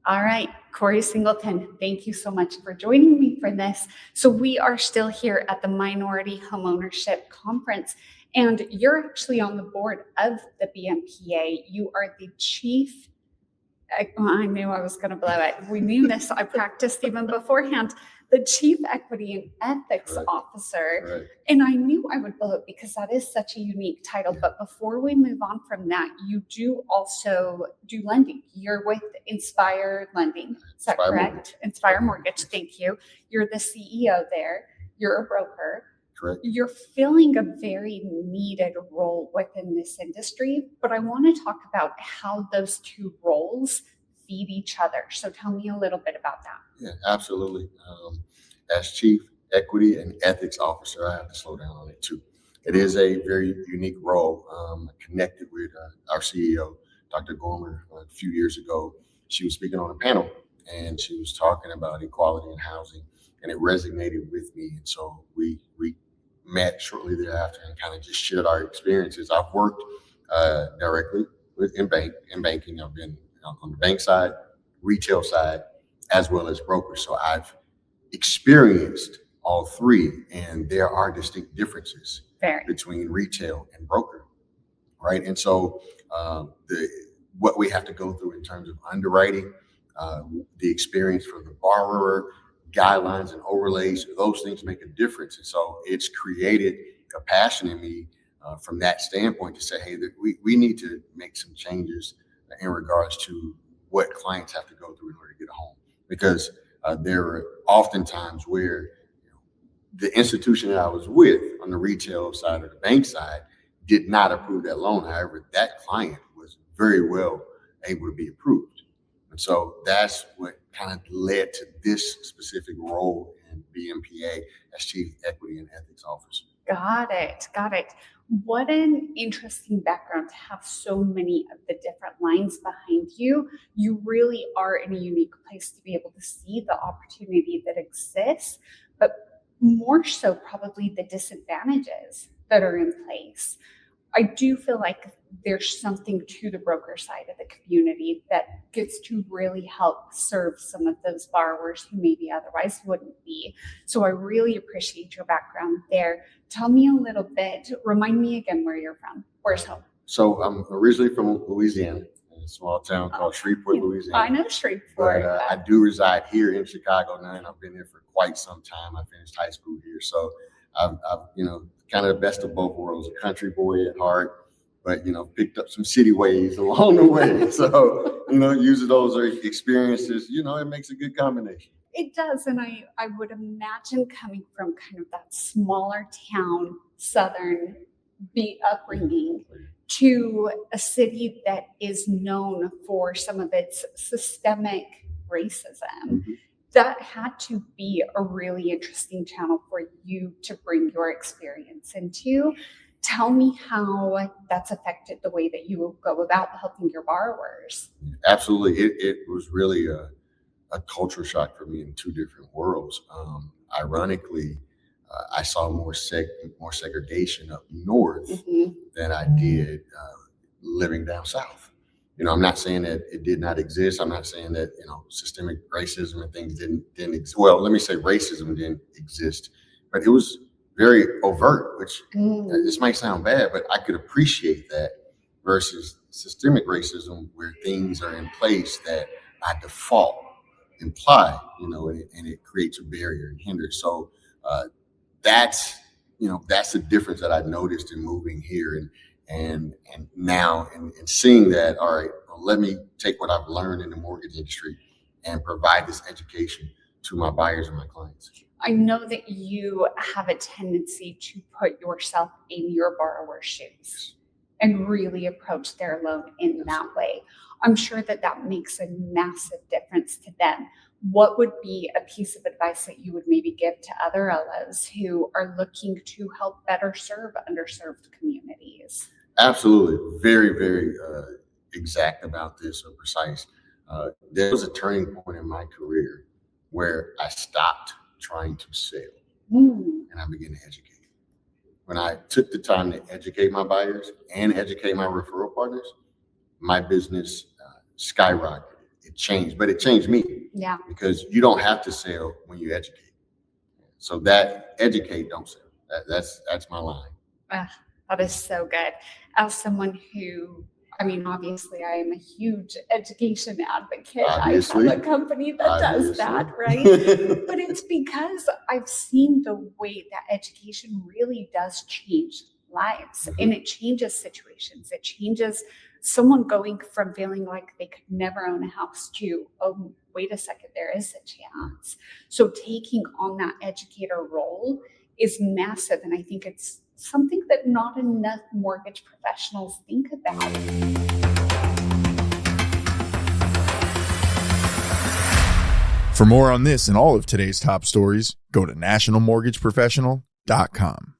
All right, Corey Singleton, thank you so much for joining me for this. So we are still here at the Minority Homeownership Conference, and you're actually on the board of the BMPA. You are the chief. I knew I was going to blow it. We knew this. I practiced even beforehand. The Chief Equity and Ethics Officer. Right. And I knew I would blow it because that is such a unique title. Yeah. But before we move on from that, you do also do lending. You're with Inspire Lending. Is that correct? Mortgage. Inspire Mortgage. Thank you. You're the CEO there. You're a broker. Correct. You're filling a very needed role within this industry, but I want to talk about how those two roles feed each other. So tell me a little bit about that. Yeah, absolutely. As Chief Equity and Ethics Officer, I have to slow down on it too. It is a very unique role. I connected with our CEO, Dr. Gormer, a few years ago. She was speaking on a panel and she was talking about equality in housing, and it resonated with me. And so we met shortly thereafter and kind of just shared our experiences. I've worked directly in banking. I've been on the bank side, retail side, as well as broker. So I've experienced all three, and there are distinct differences between retail and broker, right? And so what we have to go through in terms of underwriting, the experience for the borrower, guidelines and overlays, those things make a difference. And so it's created a passion in me from that standpoint to say, hey, we need to make some changes in regards to what clients have to go through in order to get a home. Because there are often times where the institution that I was with on the retail side or the bank side did not approve that loan. However, that client was very well able to be approved. And so that's what kind of led to this specific role in BMPA as Chief Equity and Ethics Officer. Got it. What an interesting background to have so many of the different lines behind you. You really are in a unique place to be able to see the opportunity that exists, but more so probably the disadvantages that are in place. I do feel like there's something to the broker side of the community that gets to really help serve some of those borrowers who maybe otherwise wouldn't be. So I really appreciate your background there. Tell me a little bit, remind me again where you're from. Where's home? So I'm originally from Louisiana, a small town called Shreveport, Louisiana. I know Shreveport. But I do reside here in Chicago now, and I've been here for quite some time. I finished high school here. So I've kind of the best of both worlds, a country boy at heart, but, picked up some city ways along the way. So, using those experiences, it makes a good combination. It does. And I would imagine coming from kind of that smaller town, Southern upbringing to a city that is known for some of its systemic racism. Mm-hmm. That had to be a really interesting channel for you to bring your experience into. Tell me how that's affected the way that you go about helping your borrowers. Absolutely. It was really a culture shock for me in two different worlds. Ironically, I saw more segregation up north mm-hmm. than I did living down south. I'm not saying that it did not exist. I'm not saying that, systemic racism and things didn't exist. Well, let me say racism didn't exist, but it was very overt, which this might sound bad, but I could appreciate that versus systemic racism where things are in place that by default imply, and it creates a barrier and hinders. So that's the difference that I noticed in moving here and now and seeing that, all right, well, let me take what I've learned in the mortgage industry and provide this education to my buyers and my clients. I know that you have a tendency to put yourself in your borrower's shoes and really approach their loan in that way. I'm sure that makes a massive difference to them. What would be a piece of advice that you would maybe give to other LOs who are looking to help better serve underserved communities? Absolutely. Very, very exact about this or precise. There was a turning point in my career where I stopped trying to sell and I began to educate. When I took the time to educate my buyers and educate my referral partners, my business skyrocketed. it changed, but it changed me Yeah. because you don't have to sell when you educate. So that educate, don't sell. That's my line. That is so good. As someone who, I mean, obviously, I am a huge education advocate. Obviously. I have a company that does that, right? But it's because I've seen the way that education really does change lives, and it changes situations. It changes someone going from feeling like they could never own a house to, oh, wait a second, there is a chance. So taking on that educator role is massive. And I think it's something that not enough mortgage professionals think about. For more on this and all of today's top stories, go to nationalmortgageprofessional.com.